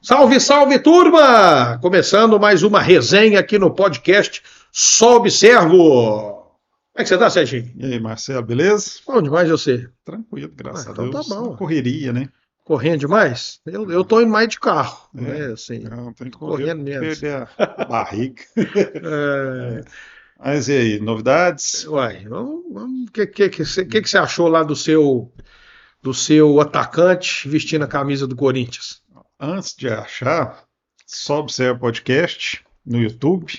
Salve, salve, turma! Começando mais uma resenha aqui no podcast Só Observo. Como é que você tá, Serginho? E aí, Marcelo, beleza? Bom demais você. Tranquilo, graças a Então tá Deus. Na bom. correria, né? Correndo demais? Eu tô indo mais de carro, É, né? Assim, não tem que correr correndo pra menos. perder a barriga. É, Mas e aí, novidades? uai, o que você achou lá do seu atacante vestindo a camisa do Corinthians? Antes de achar, só observa o podcast no YouTube,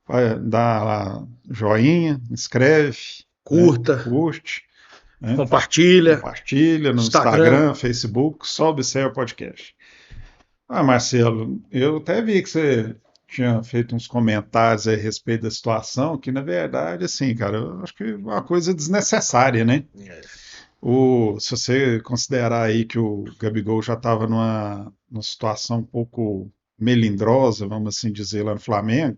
vai dar lá joinha, inscreve, né? Curta, Curte, né? compartilha, Compartilha no Instagram. Instagram, Facebook, só observa o podcast. Marcelo, eu até vi que você tinha feito uns comentários aí a respeito da situação, que na verdade, assim, cara, eu acho que é uma coisa desnecessária, né? Se você considerar aí que o Gabigol já estava numa situação um pouco melindrosa, vamos assim dizer, lá no Flamengo,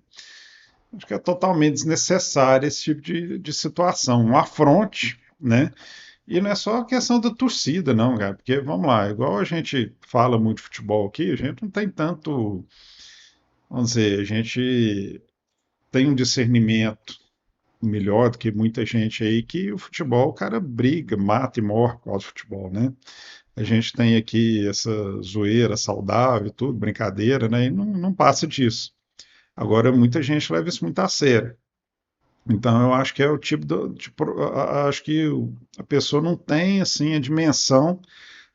acho que é totalmente desnecessário esse tipo de situação, um afronte, né? E não é só a questão da torcida, não, cara, porque vamos lá, igual a gente fala muito de futebol aqui, a gente não tem tanto, vamos dizer, a gente tem um discernimento melhor do que muita gente aí que o futebol, o cara briga, mata e morre por causa do futebol, né? A gente tem aqui essa zoeira saudável, e tudo, brincadeira, né? E não passa disso. Agora, muita gente leva isso muito a sério. Então, eu acho que é o tipo acho que a pessoa não tem assim a dimensão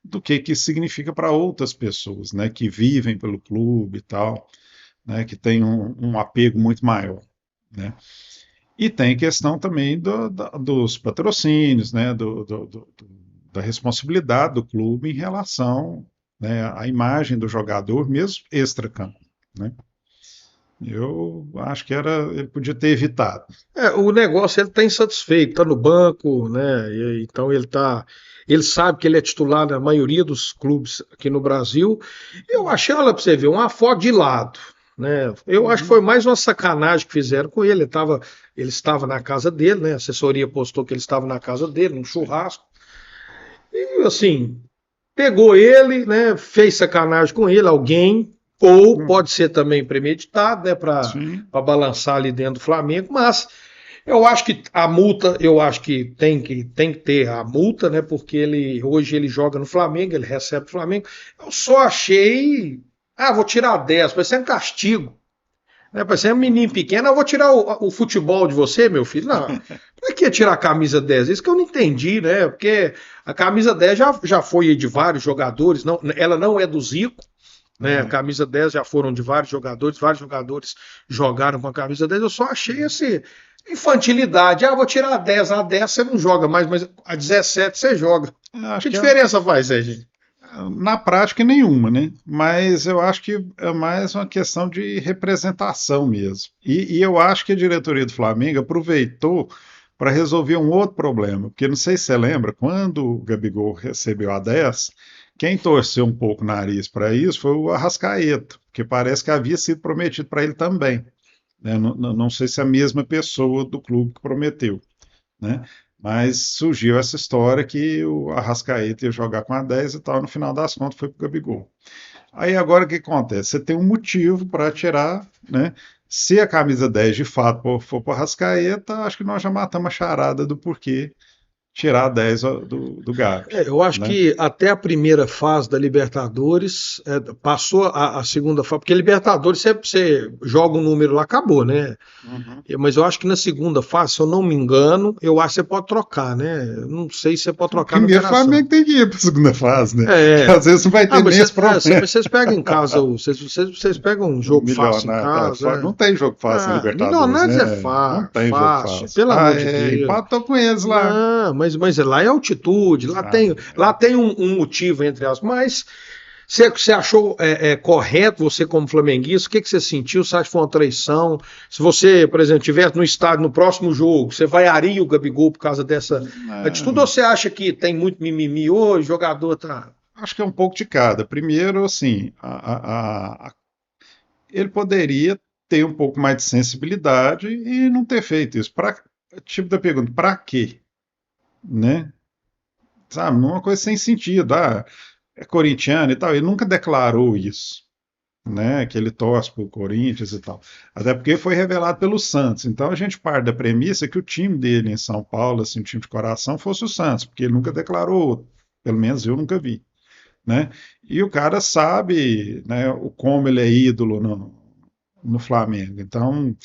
do que isso significa para outras pessoas, né, que vivem pelo clube e tal, né, que tem um apego muito maior, né. E tem questão também dos patrocínios, né, da responsabilidade do clube em relação, né, à imagem do jogador, mesmo extra-campo, né. Eu acho que ele podia ter evitado. O negócio ele está insatisfeito, está no banco, né? Então ele sabe que ele é titular na maioria dos clubes aqui no Brasil. Eu achei, olha para você ver, uma foto de lado, né? Eu acho que foi Uhum. mais uma sacanagem que fizeram com ele. Ele estava na casa dele, né? A assessoria postou que ele estava na casa dele, num Sim, churrasco. E assim, pegou ele, né? Fez sacanagem com ele, alguém. Ou uhum. pode ser também premeditado, né, para Sim. balançar ali dentro do Flamengo, mas eu acho que a multa, eu acho que tem que ter a multa, né? Porque hoje ele joga no Flamengo, ele recebe o Flamengo. Eu só achei, vou tirar 10, vai ser um castigo, né? Vai ser um menino pequeno, eu vou tirar o futebol de você, meu filho. Não, por que tirar a camisa 10? Isso que eu não entendi, né? Porque a camisa 10 já foi de vários jogadores, não, ela não é do Zico, né? A É. camisa 10 já foram de vários jogadores jogaram com a camisa 10. Eu só achei esse infantilidade. Vou tirar a 10 você não joga mais, mas a 17 você joga. Eu acho Que que diferença faz, Serginho? na prática nenhuma, né? Mas eu acho que é mais uma questão de representação mesmo. E eu acho que a diretoria do Flamengo aproveitou para resolver um outro problema, porque não sei se você lembra, quando o Gabigol recebeu a 10, quem torceu um pouco o nariz para isso foi o Arrascaeta, porque parece que havia sido prometido para ele também, né? Não sei se é a mesma pessoa do clube que prometeu, né? Mas surgiu essa história que o Arrascaeta ia jogar com a 10 e tal, no final das contas foi pro Gabigol. Aí agora o que acontece? Você tem um motivo para tirar, né? Se a camisa 10 de fato for para Arrascaeta, acho que nós já matamos a charada do porquê tirar a 10 do Gabi, Eu acho né? que até a primeira fase da Libertadores passou a segunda fase, porque Libertadores você joga um número lá, acabou, né? Uhum. Mas eu acho que na segunda fase, se eu não me engano, eu acho que você pode trocar, né? Eu não sei se você pode trocar a Primeiro o numeração. Flamengo tem que ir para a segunda fase, né? Que É. às vezes não vai ter Mas nem esse problema. vocês pegam em casa, vocês pegam um jogo fácil em Milionário, tá? casa. Não tem jogo fácil na Libertadores, Milionários é né? Não tem jogo fácil, fácil. pelo amor de Deus. Empatou com eles lá. Não, mas lá é altitude, lá tem um motivo entre as. Mas você achou correto, você como flamenguista, o que você sentiu? Você acha que foi uma traição? Se você, por exemplo, estiver no estádio no próximo jogo, você vaiaria o Gabigol por causa dessa atitude? Ou É, você acha que tem muito mimimi hoje, o jogador tá. acho que é um pouco de cada. Primeiro, assim, ele poderia ter um pouco mais de sensibilidade e não ter feito isso. Tipo da pergunta, para quê? Né? Sabe, uma coisa sem sentido. É corintiano e tal. Ele nunca declarou isso. né, que ele torce pro Corinthians e tal. Até porque foi revelado pelo Santos. Então a gente parte da premissa que o time dele em São Paulo, assim, o time de coração, fosse o Santos, porque ele nunca declarou outro. Pelo menos eu nunca vi, né? E o cara sabe, né, o como ele é ídolo no Flamengo. Então,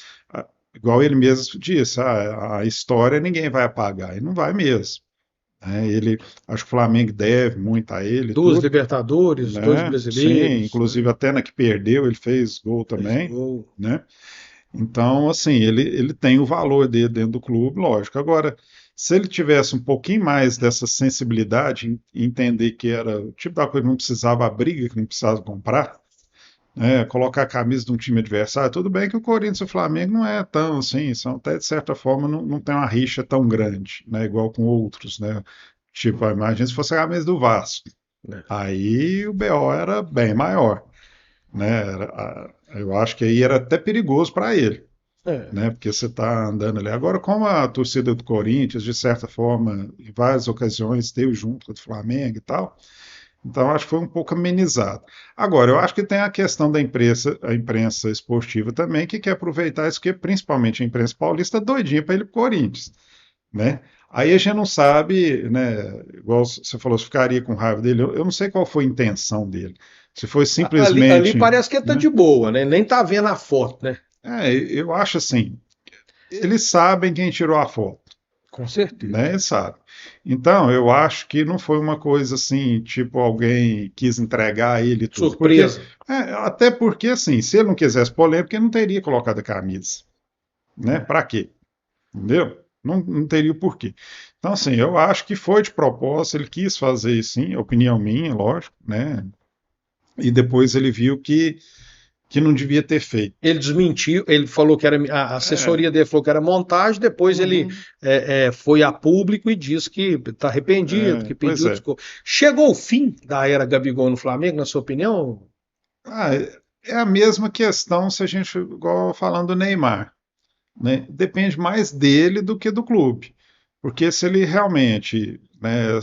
igual ele mesmo disse, a história ninguém vai apagar, e não vai mesmo. Né? Ele, acho que o Flamengo deve muito a ele, e Duas tudo, Libertadores, dois né? Sim, brasileiros, inclusive até na que perdeu ele fez gol fez também, gol. né? Então, assim, ele tem o valor dele dentro do clube, lógico. Agora, se ele tivesse um pouquinho mais dessa sensibilidade, entender que era o tipo da coisa que não precisava a briga, que não precisava comprar, né, colocar a camisa de um time adversário, tudo bem que o Corinthians e o Flamengo não é tão assim, são até de certa forma não tem uma rixa tão grande, né, igual com outros, né? Tipo, imagina se fosse a camisa do Vasco. Né? Aí o BO era bem maior, né? Eu acho que aí era até perigoso para ele, É. né? Porque você está andando ali. Agora, como a torcida do Corinthians, de certa forma, em várias ocasiões, esteve junto com o do Flamengo e tal, então acho que foi um pouco amenizado. Agora, eu acho que tem a questão da imprensa, a imprensa esportiva também, que quer aproveitar isso, que principalmente a imprensa paulista, doidinha para ele pro Corinthians, né? Aí a gente não sabe, né? Igual você falou, se ficaria com raiva dele. Eu não sei qual foi a intenção dele. Se foi Ali simplesmente, parece que ele tá né? de boa, né? Nem tá vendo a foto, né? Eu acho assim, eles sabem quem tirou a foto, Com certeza. né? Eles sabem. Então, eu acho que não foi uma coisa assim, tipo, alguém quis entregar ele tudo. Porque, Surpresa. até porque, assim, se ele não quisesse polêmica, ele não teria colocado a camisa, né? É. Para quê? Entendeu? Não teria o porquê. Então, assim, eu acho que foi de propósito, ele quis fazer isso, sim, opinião minha, lógico, né? E depois ele viu que não devia ter feito. Ele desmentiu, ele falou que era a É, assessoria dele falou que era montagem, depois ele uhum, foi a público e disse que está arrependido, que pois pediu é. desculpa. Chegou o fim da era Gabigol no Flamengo, na sua opinião? É a mesma questão se a gente, igual falando do Neymar, né? Depende mais dele do que do clube. Porque se ele realmente, né,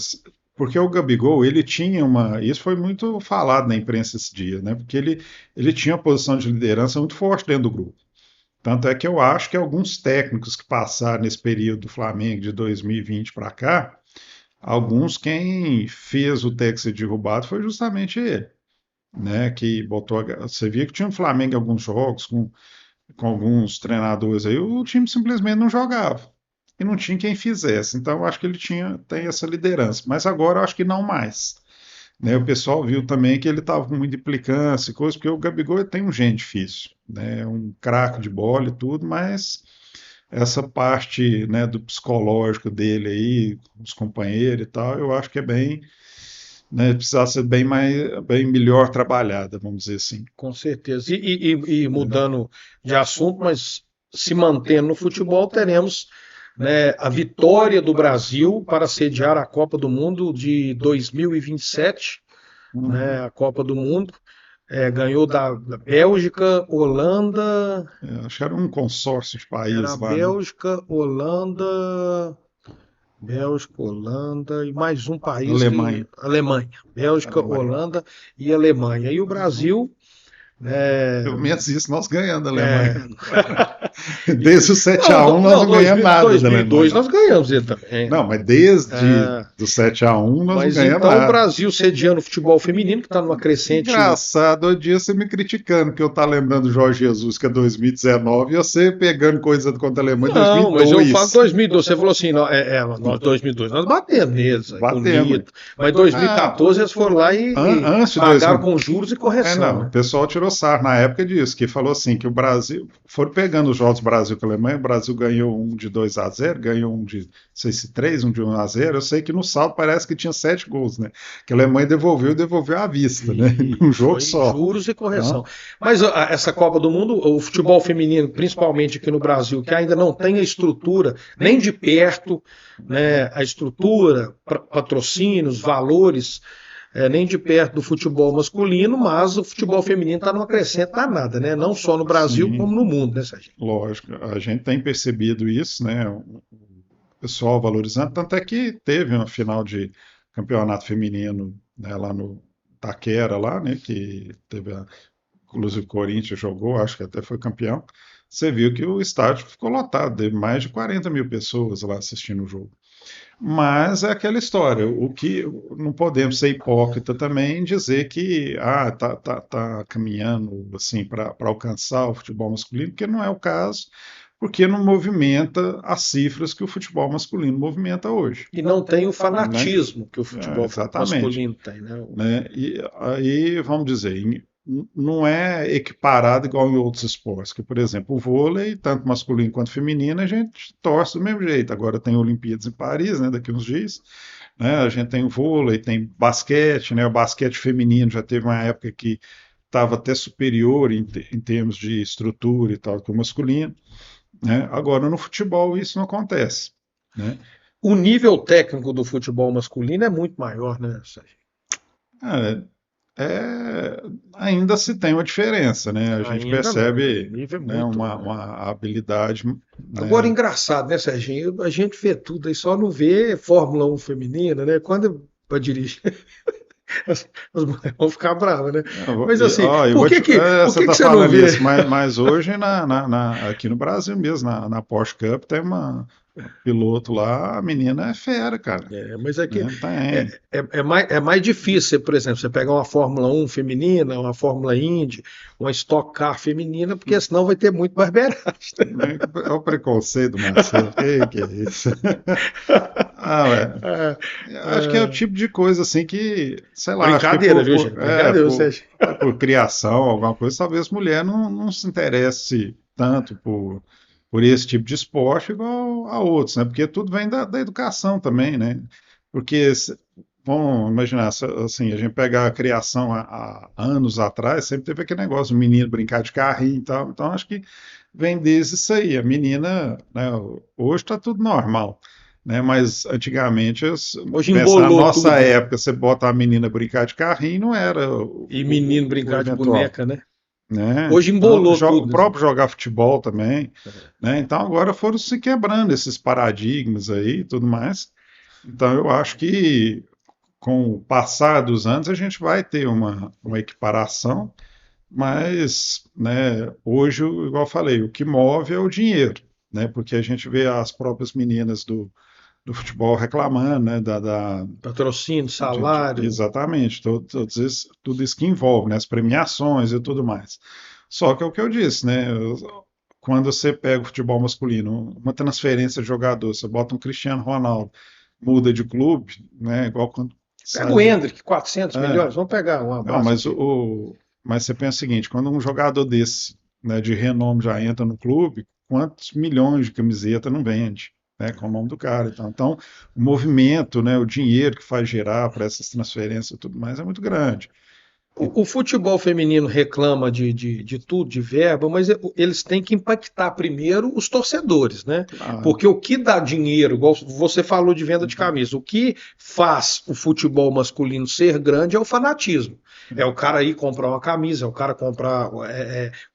porque o Gabigol, ele tinha uma, isso foi muito falado na imprensa esse dia, né? Porque ele tinha uma posição de liderança muito forte dentro do grupo. Tanto é que eu acho que alguns técnicos que passaram nesse período do Flamengo de 2020 para cá, alguns quem fez o Tex ser derrubado foi justamente ele, né? Que botou, você via que tinha o Flamengo em alguns jogos com alguns treinadores aí, o time simplesmente não jogava. E não tinha quem fizesse. Então, eu acho que ele tem essa liderança. Mas agora eu acho que não mais. Né? O pessoal viu também que ele estava com muita implicância e coisa, porque o Gabigol tem um gene difícil. Né? Um craque de bola e tudo, mas essa parte, né, do psicológico dele aí, com os companheiros e tal, eu acho que é bem, né, precisar ser bem melhor trabalhada, vamos dizer assim. Com certeza. E mudando de assunto, mas se mantendo no futebol, teremos, né, a vitória do Brasil para sediar a Copa do Mundo de 2027, né, Uhum. a Copa do Mundo. Ganhou da Bélgica, Holanda. Acho que era um consórcio de Era países lá, né? Bélgica, Holanda e mais um país que. Alemanha. Alemanha. Bélgica, Alemanha. Holanda e Alemanha. E o Brasil. Pelo É, menos isso nós ganhamos da Alemanha. é, Desde o sete não, a um nós não, não ganhamos nada da 2002 Alemanha. nós ganhamos ele também. Não, mas desde É, do 7-1 nós não mas ganhamos então o nada. Brasil sediando o futebol feminino, que está numa crescente. Engraçado, o dia você me criticando que eu tá lembrando do Jorge Jesus, que é 2019, e você pegando coisa contra a Alemanha em Não, mas eu falo 2002. 2012. Você falou assim, nós 2002 nós batemos neles, aí, Batemos. bonito. Mas Ah, 2014 eles foram lá e antes de pagaram 2000. com juros e correção, Não, o né? pessoal tirou sarro na época disso, que falou assim, que o Brasil, foram pegando os jogos Brasil com a Alemanha, o Brasil ganhou um de 2-0, ganhou um de, não sei se 3, um de 1-0, eu sei que no saldo parece que tinha 7 gols, né? Que a Alemanha devolveu à vista, né? E Num jogo foi só. juros e correção. Então, Mas essa Copa do Mundo, o futebol feminino, principalmente aqui no Brasil, que ainda não tem a estrutura, nem de perto, né, a estrutura, patrocínios, valores, nem de perto do futebol masculino, mas o futebol feminino está numa crescente danada, né? Não só no Brasil, como sim, no mundo, né, Sérgio? lógico, a gente tem percebido isso, né? O pessoal valorizando, tanto é que teve uma final de campeonato feminino, né, lá no Taquera, lá, né? Que teve inclusive o Corinthians jogou, acho que até foi campeão, você viu que o estádio ficou lotado, teve mais de 40 mil pessoas lá assistindo o jogo. Mas é aquela história, o que não podemos ser hipócrita também em dizer que tá caminhando assim para alcançar o futebol masculino, porque não é o caso, porque não movimenta as cifras que o futebol masculino movimenta hoje. E não tem o Né? fanatismo que o futebol Exatamente. masculino tem, né? Né? E aí, vamos dizer, não é equiparado igual em outros esportes, que, por exemplo, o vôlei, tanto masculino quanto feminino, a gente torce do mesmo jeito. Agora tem Olimpíadas em Paris, né, daqui uns dias, né, a gente tem o vôlei, tem basquete, né, o basquete feminino já teve uma época que estava até superior em termos de estrutura e tal que o masculino, né? Agora no futebol isso não acontece, né? O nível técnico do futebol masculino é muito maior, né, Sérgio? É, ainda se tem uma diferença, né? A gente Ainda não. O percebe, nível é né, muito uma habilidade, Agora, né? engraçado, né, Serginho? A gente vê tudo aí, só não vê Fórmula 1 feminina, né? Quando para dirigir, as mulheres vão ficar bravas, né? Mas assim, Eu por vou que que, por você que está que você não falando vê? isso, mas hoje aqui no Brasil mesmo, na Porsche Cup, tem uma piloto lá, a menina é fera, cara, Mas é que né? Tem. é mais difícil, por exemplo, você pegar uma Fórmula 1 feminina, uma Fórmula Indy, uma Stock Car feminina, porque senão vai ter muito barbeiragem. É o preconceito, Marcelo. Que é isso? Ué. É, Acho que é o é, tipo de coisa assim que, sei lá, acho que brincadeira, viu, gente? Brincadeira, Sérgio. por criação, alguma coisa, talvez mulher não se interesse tanto por esse tipo de esporte igual a outros, né? Porque tudo vem da educação também, né? Porque, vamos imaginar, assim, a gente pegar a criação há anos atrás, sempre teve aquele negócio, o menino brincar de carrinho e tal, então acho que vem desde isso aí. A menina, né, hoje está tudo normal, né? Mas antigamente, Hoje pensa na embolou nossa tudo, né? época, você bota a menina brincar de carrinho, não era E menino o brincar de eventual, boneca, né? né? Hoje Então, embolou o tudo, né? próprio jogar futebol também, né? Então agora foram se quebrando esses paradigmas aí e tudo mais. Então eu acho que com o passar dos anos a gente vai ter uma equiparação, mas, né, hoje, igual eu falei, o que move é o dinheiro, né? Porque a gente vê as próprias meninas do futebol reclamando, né? Patrocínio, salário. Exatamente, tudo isso que envolve, né? As premiações e tudo mais. Só que é o que eu disse, né? Quando você pega o futebol masculino, uma transferência de jogador, você bota um Cristiano Ronaldo, muda de clube, né? Igual quando Pega o sai. Hendrick, 400 É, milhões. Vamos pegar uma não, base mas aqui. mas você pensa o seguinte, quando um jogador desse, né, de renome já entra no clube, quantos milhões de camiseta não vende, né, com o nome do cara. Então, o movimento, né, o dinheiro que faz gerar para essas transferências e tudo mais é muito grande. E, O futebol feminino reclama de tudo, de verba, mas eles têm que impactar primeiro os torcedores, né? claro, Porque o que dá dinheiro, igual você falou de venda de camisa, o que faz o futebol masculino ser grande é o fanatismo. É o cara ir comprar uma camisa, é o cara comprar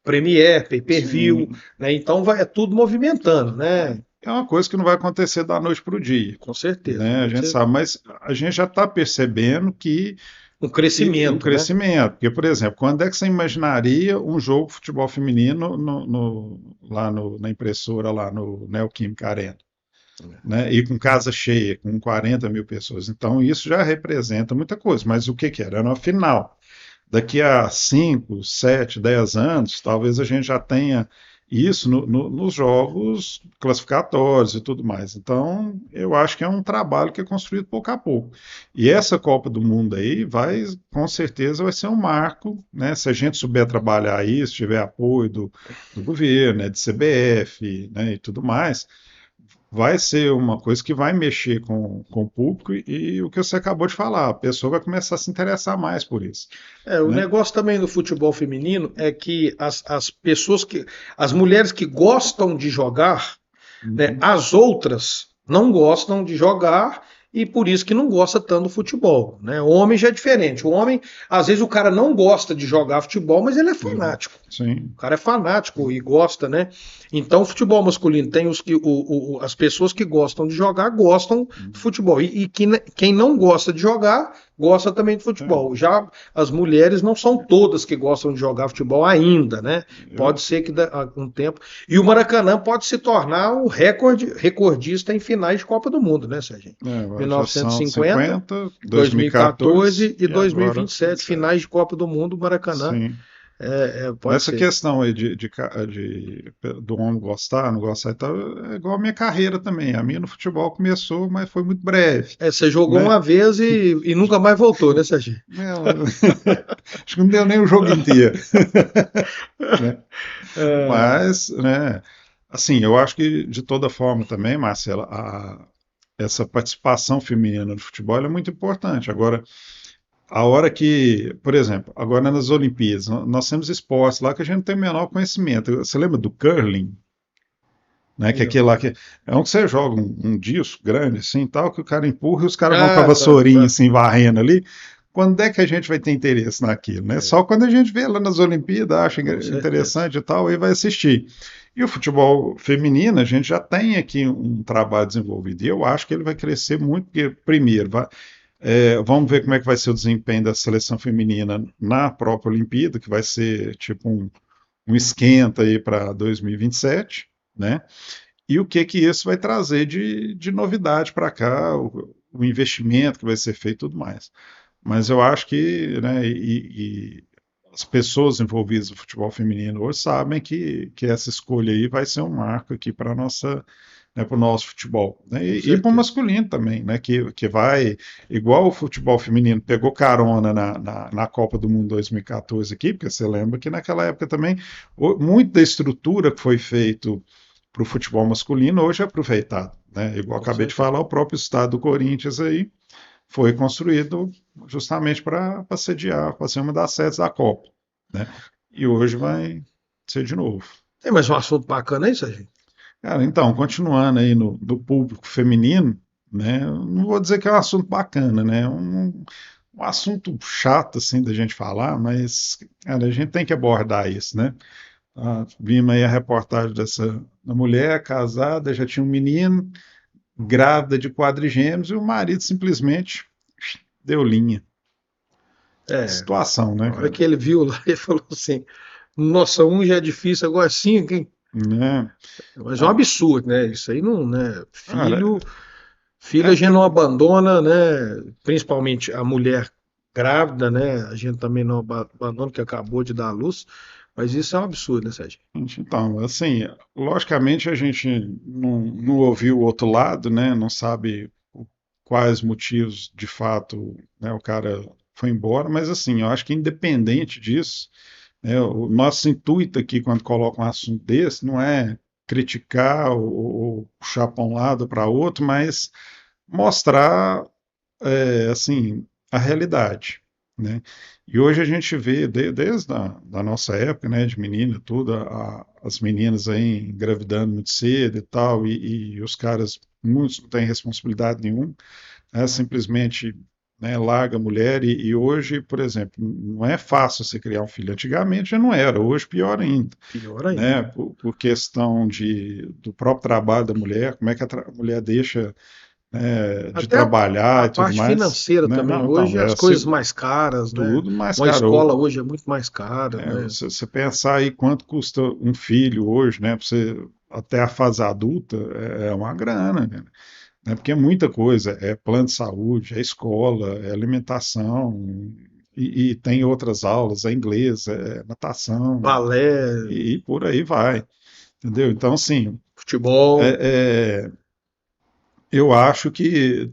Premier, pay-per-view, sim, né? Então é tudo movimentando, né? é uma coisa que não vai acontecer da noite para o dia, Com certeza. né? A gente sabe, mas a gente já está percebendo que Um um crescimento, né? crescimento. Porque, por exemplo, quando é que você imaginaria um jogo de futebol feminino lá na impressora, lá no Neoquímica Arena? Né? E com casa cheia, com 40 mil pessoas. Então, isso já representa muita coisa. Mas o que que era? Era uma final. Daqui a 5, 7, 10 anos, talvez a gente já tenha isso nos jogos classificatórios e tudo mais. Então, eu acho que é um trabalho que é construído pouco a pouco. E essa Copa do Mundo aí com certeza, vai ser um marco, né? Se a gente souber trabalhar isso, tiver apoio do governo, né, de CBF, né, e tudo mais, vai ser uma coisa que vai mexer com o público e o que você acabou de falar, a pessoa vai começar a se interessar mais por isso, O né? negócio também do futebol feminino é que as pessoas as mulheres que gostam de jogar, né, Uhum. as outras não gostam de jogar e por isso que não gosta tanto do futebol, né? O homem já é diferente. O homem, às vezes o cara não gosta de jogar futebol, mas ele é Uhum. fanático. Sim, O cara é fanático e gosta, né? Então, o futebol masculino tem as pessoas que gostam de jogar gostam do futebol. E quem não gosta de jogar gosta também de É, futebol. Já as mulheres não são todas que gostam de jogar futebol ainda, né? eu, Pode ser que daqui a um tempo. E o Maracanã pode se tornar o recordista em finais de Copa do Mundo, né, Serginho? agora já são 1950, 50, 2014 2014 e e agora 2027, 27. finais de Copa do Mundo, Maracanã. Sim. Pode Nessa ser. questão aí do homem gostar, não gostar e tal, é igual a minha carreira também. A minha no futebol começou, mas foi muito breve, Você jogou né? uma vez e nunca mais voltou, né, Serginho? Não, acho que não deu nem o jogo inteiro, né? É, Mas, né, assim, eu acho que de toda forma também, Marcela, essa participação feminina no futebol é muito importante. Agora, a hora que, por exemplo, agora nas Olimpíadas, nós temos esportes lá que a gente não tem o menor conhecimento. Você lembra do curling? Né, que é aquele lá que é um que você joga um disco grande assim, tal, que o cara empurra e os caras vão com a Ah, tá, vassourinha tá. assim, varrendo ali. Quando é que a gente vai ter interesse naquilo, né? É, Só quando a gente vê lá nas Olimpíadas, acha com certeza. interessante e tal, aí vai assistir. E o futebol feminino, a gente já tem aqui um trabalho desenvolvido. E eu acho que ele vai crescer muito, porque, primeiro, vamos ver como é que vai ser o desempenho da seleção feminina na própria Olimpíada, que vai ser tipo um esquenta aí para 2027, né? E o que que isso vai trazer de novidade para cá, o investimento que vai ser feito e tudo mais. Mas eu acho que, né, e as pessoas envolvidas no futebol feminino hoje sabem que essa escolha aí vai ser um marco aqui para nossa, né, para o nosso futebol, né, Com e para o certeza. masculino também, né, que vai, igual o futebol feminino pegou carona na Copa do Mundo 2014 aqui, porque você lembra que naquela época também muito da estrutura que foi feito para o futebol masculino hoje é aproveitado, né, igual Com acabei de certeza. falar, o próprio estado do Corinthians aí foi construído justamente para sediar, para ser uma das sedes da Copa, né? E hoje vai ser de novo. Tem mais um assunto bacana aí, Serginho? Cara, então, continuando aí no do público feminino, né? Não vou dizer que é um assunto bacana, né? Um assunto chato assim da gente falar, mas cara, a gente tem que abordar isso, né? Vimos aí a reportagem dessa da mulher casada, já tinha um menino, grávida de quadrigêmeos, e o marido simplesmente deu linha. Que É, situação, a né, hora cara? que ele viu lá, ele falou assim: Nossa, um já é difícil, agora cinco, hein? Né? Mas é um Ah, absurdo, né? Isso aí não, né? cara, Filho é a gente não porque. abandona, né? Principalmente a mulher grávida, né? A gente também não abandona, que acabou de dar à luz. Mas isso é um absurdo, né, Sérgio? Então, assim, logicamente a gente não ouviu o outro lado, né? Não sabe quais motivos de fato, né, o cara foi embora, mas assim, eu acho que independente disso, né, o nosso intuito aqui quando coloca um assunto desse não é criticar ou puxar para um lado para outro, mas mostrar assim, a realidade, né? E hoje a gente vê, desde da nossa época, né, de menina, tudo, as meninas aí engravidando muito cedo e tal, e os caras, muitos não têm responsabilidade nenhuma, né, simplesmente, né, larga a mulher, e hoje, por exemplo, não é fácil você criar um filho. Antigamente já não era, hoje pior ainda, Pior ainda. né, por questão do próprio trabalho da mulher, como é que a mulher deixa de Até a trabalhar e tudo parte mais, financeira né? também. Não, então, Hoje as coisas mais caras, né? tudo mais Uma caro. escola hoje é muito mais cara, né? Você pensar aí quanto custa um filho hoje, né? Pra você, até a fase adulta, é uma grana, né? Porque é muita coisa, é plano de saúde, é escola, é alimentação, e tem outras aulas, é inglês, é natação, Balé, e por aí vai, entendeu? Então, assim, futebol. é, é, eu acho que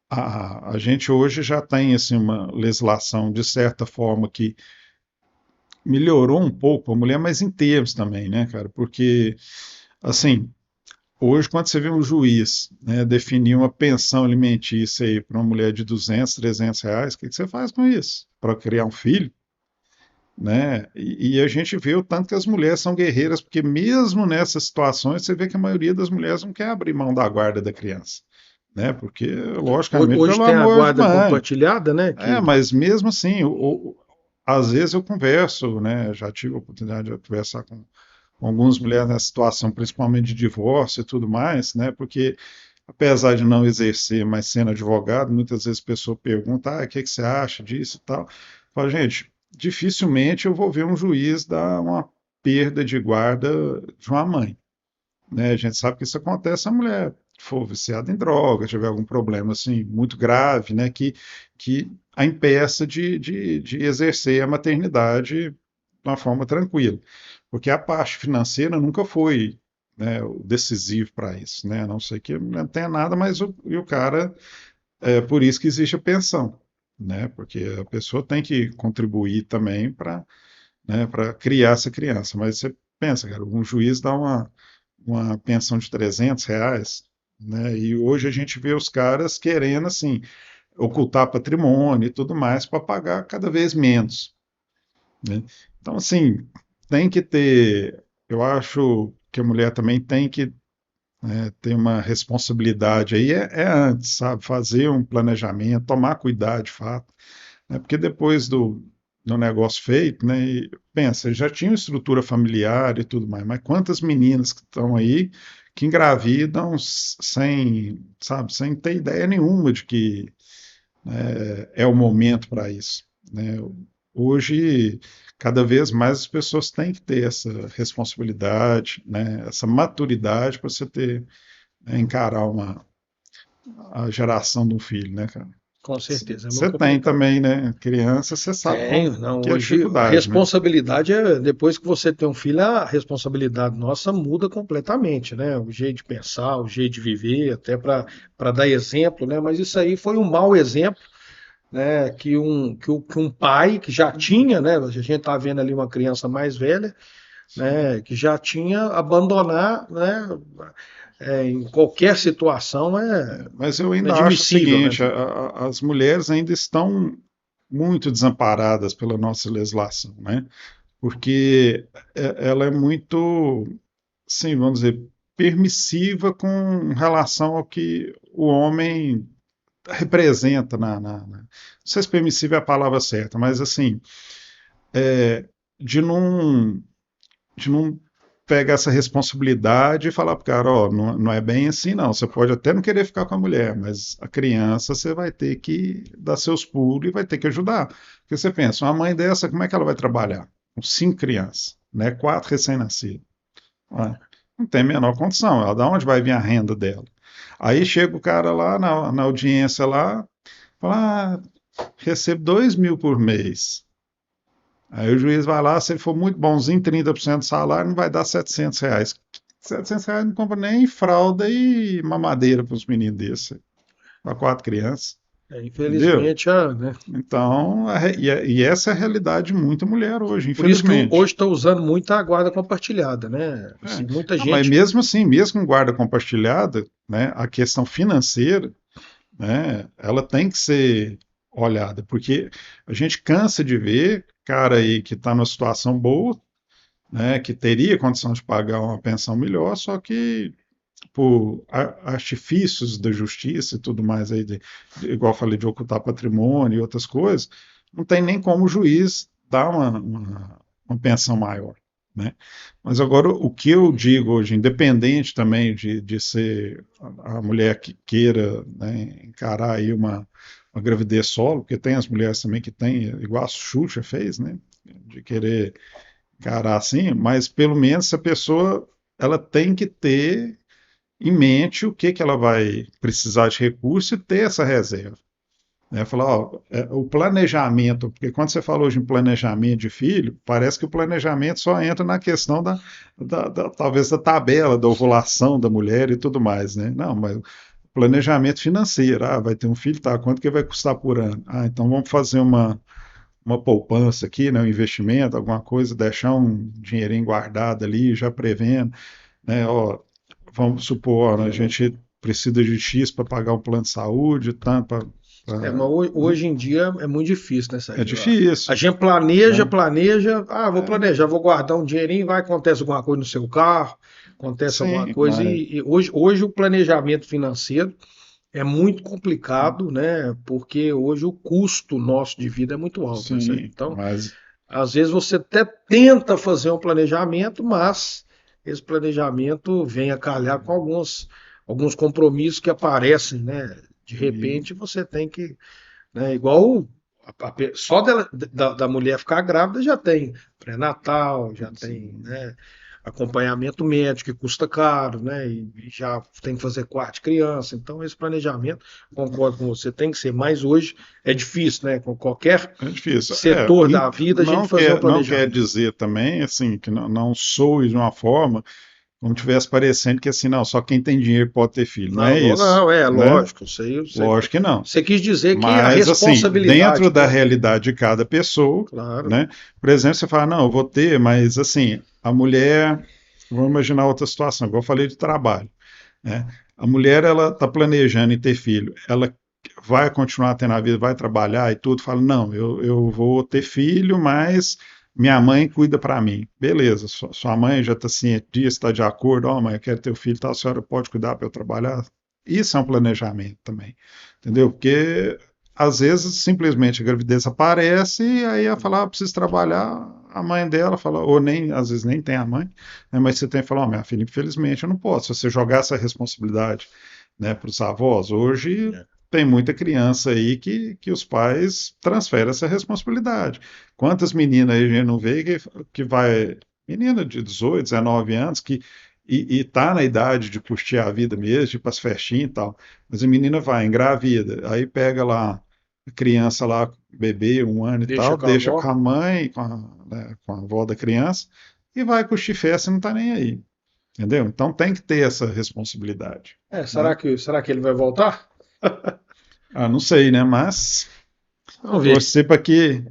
a gente hoje já tem assim, uma legislação, de certa forma, que melhorou um pouco a mulher, mas em termos também, né, cara? Porque, assim, hoje, quando você vê um juiz, né, definir uma pensão alimentícia aí para uma mulher de 200, 300 reais, o que você faz com isso? Para criar um filho? Né? E a gente vê o tanto que as mulheres são guerreiras, porque mesmo nessas situações você vê que a maioria das mulheres não quer abrir mão da guarda da criança, né? Porque, logicamente, Hoje pelo tem a amor de guarda mãe. compartilhada, né? Mas mesmo assim, às vezes eu converso, né? Já tive a oportunidade de conversar com algumas mulheres nessa situação, principalmente de divórcio e tudo mais, né? Porque apesar de não exercer, mas sendo advogado, muitas vezes a pessoa pergunta, o que você acha disso e tal. Fala, gente, dificilmente eu vou ver um juiz dar uma perda de guarda de uma mãe, né? A gente sabe que isso acontece se a mulher for viciada em droga, tiver algum problema assim muito grave, né, que a impeça de exercer a maternidade de uma forma tranquila. Porque a parte financeira nunca foi, né, o decisivo para isso, né? A não ser que não tenha nada, mas o cara, é por isso que existe a pensão, né? Porque a pessoa tem que contribuir também para, né, para criar essa criança. Mas você pensa, cara, um juiz dá uma pensão de R$ 300, né? E hoje a gente vê os caras querendo, assim, ocultar patrimônio e tudo mais para pagar cada vez menos, né? Então, assim, tem que ter, eu acho que a mulher também tem que, né, ter uma responsabilidade aí, é antes, sabe? Fazer um planejamento, tomar cuidado de fato, né? Porque depois do negócio feito, né? E pensa, já tinha estrutura familiar e tudo mais, mas quantas meninas que estão aí que engravidam sem, sabe, sem ter ideia nenhuma de que é o momento para isso, né? Hoje, cada vez mais as pessoas têm que ter essa responsabilidade, né? Essa maturidade para você ter, né, encarar a geração de um filho, né, cara? Com certeza, é muito Você tem complicado. também, né? Criança, você sabe como Tenho, não. que é a Hoje a dificuldade, né? responsabilidade é depois que você tem um filho, a responsabilidade nossa muda completamente, né? O jeito de pensar, o jeito de viver, até para dar exemplo, né? Mas isso aí foi um mau exemplo, né? Que um pai que já tinha, né? A gente está vendo ali uma criança mais velha, né? Que já tinha abandonar, né? Em qualquer situação é Mas eu ainda acho o inadmissível, né? seguinte: as mulheres ainda estão muito desamparadas pela nossa legislação, né? Porque ela é muito, sim, vamos dizer, permissiva com relação ao que o homem representa não sei se permissiva é a palavra certa, mas assim, é, de não, de não pegar essa responsabilidade e falar pro cara, ó, não é bem assim não, você pode até não querer ficar com a mulher, mas a criança você vai ter que dar seus pulos e vai ter que ajudar. Porque você pensa, uma mãe dessa, como é que ela vai trabalhar? Com 5 crianças, né? 4 recém-nascidos. Não tem a menor condição, ela, da onde vai vir a renda dela? Aí chega o cara lá na audiência lá, fala, recebo 2.000 por mês. Aí o juiz vai lá, se ele for muito bonzinho, 30% do salário, não vai dar R$ 700. R$ 700 não compra nem fralda e mamadeira para os meninos desse, para 4 crianças, entendeu? Infelizmente, né? Então, e essa é a realidade de muita mulher hoje, Por isso que infelizmente. hoje está usando muito a guarda compartilhada, né? É. Assim, muita Não, mas gente. mesmo assim, mesmo com guarda compartilhada, né, a questão financeira, né, ela tem que ser olhada, porque a gente cansa de ver cara aí que está numa situação boa, né, que teria condição de pagar uma pensão melhor, só que por artifícios da justiça e tudo mais aí, igual eu falei, de ocultar patrimônio e outras coisas, não tem nem como o juiz dar uma pensão maior, né? Mas agora o que eu digo hoje, independente também de ser a mulher que queira, né, encarar aí uma gravidez solo, porque tem as mulheres também que têm, igual a Xuxa fez, né? De querer encarar assim, mas pelo menos essa pessoa ela tem que ter em mente o que ela vai precisar de recurso e ter essa reserva. Né? Falar, ó, o planejamento, porque quando você fala hoje em planejamento de filho, parece que o planejamento só entra na questão talvez da tabela, da ovulação da mulher e tudo mais, né? Não, mas planejamento financeiro, vai ter um filho, tá, quanto que vai custar por ano? Então vamos fazer uma poupança aqui, né, um investimento, alguma coisa, deixar um dinheirinho guardado ali, já prevendo, né, ó, vamos supor, ó, a gente precisa de X para pagar um plano de saúde, tanto Mas né? hoje em dia é muito difícil, né, É Sérgio? A difícil, gente planeja, né? planeja. Vou É, planejar, vou guardar um dinheirinho, vai acontece alguma coisa no seu carro, acontece alguma sim, coisa. mas E hoje o planejamento financeiro é muito complicado, né? Porque hoje o custo nosso de vida é muito alto, né, Sérgio? sim, Então, mas às vezes você até tenta fazer um planejamento, mas esse planejamento vem a calhar com alguns compromissos que aparecem, né? De repente você tem que, né? Igual só da mulher ficar grávida já tem pré-natal, já tem, né? Acompanhamento médico que custa caro, né? E já tem que fazer quarto de criança. Então, esse planejamento, concordo com você, tem que ser. Mas hoje é difícil, né? Com qualquer É difícil. setor da vida, a gente fazer um Não quer planejamento. dizer também, assim, que não soe de uma forma como tivesse parecendo que, assim, não, só quem tem dinheiro pode ter filho. Não Não, é isso, não, é né? lógico. Você, Lógico que não. você quis dizer que a Mas, assim, responsabilidade, dentro da né? realidade de cada pessoa, Claro. né? Por exemplo, você fala, não, eu vou ter, mas, assim, a mulher, vamos imaginar outra situação, igual eu falei de trabalho, né? A mulher, ela está planejando em ter filho, ela vai continuar tendo a vida, vai trabalhar e tudo, fala, não, eu vou ter filho, mas minha mãe cuida para mim. Beleza, sua mãe já está ciente disso, está de acordo, ó, mãe, eu quero ter um filho, tá, a senhora pode cuidar para eu trabalhar? Isso é um planejamento também, entendeu? Porque às vezes simplesmente a gravidez aparece e aí ela fala, ah, preciso trabalhar, a mãe dela fala, ou nem, às vezes nem tem a mãe, né, mas você tem que falar, oh, minha filha, infelizmente eu não posso. Se você jogar essa responsabilidade, né, para os avós, hoje tem muita criança aí que os pais transferem essa responsabilidade. Quantas meninas aí a gente não vê que vai, menina de 18, 19 anos, e tá na idade de curtir a vida mesmo, de ir para as festinhas e tal, mas a menina vai, engravida, aí pega lá a criança lá, bebê, 1 ano e Deixa tal, com a deixa com avó. a mãe, né, com a avó da criança, e vai curtir festa e não tá nem aí. Entendeu? Então tem que ter essa responsabilidade, É, né? será que ele vai voltar? Ah, não sei, né? Mas Vamos ver. torcer para que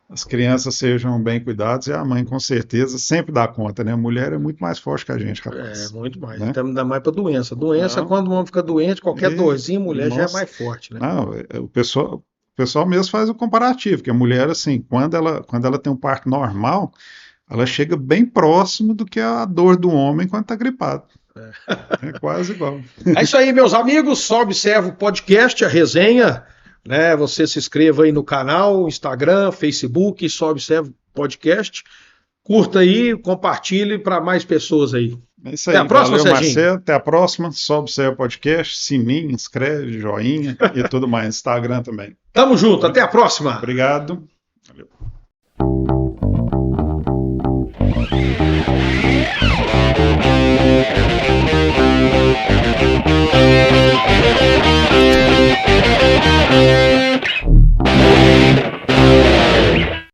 as crianças sejam bem cuidadas e a mãe com certeza sempre dá conta, né? A mulher é muito mais forte que a gente, É, rapaz, muito mais. né? Até ainda mais para doença. Doença, Não, quando o homem fica doente, qualquer dorzinha, mulher já é nossa, mais forte, né? não, o pessoal mesmo faz o comparativo, que a mulher, assim, quando ela tem um parto normal, ela chega bem próximo do que a dor do homem quando está gripado. É quase igual. É isso aí, meus amigos. Só observa o podcast, a resenha, né? Você se inscreva aí no canal, Instagram, Facebook, só observa o podcast. Curta aí, compartilhe para mais pessoas aí. É isso Até a aí. próxima, Valeu, Serginho. Marcelo. Até a próxima. Só observa o podcast, sininho, inscreve, joinha e tudo mais. Instagram também. Tamo junto, até a próxima. Obrigado. Valeu.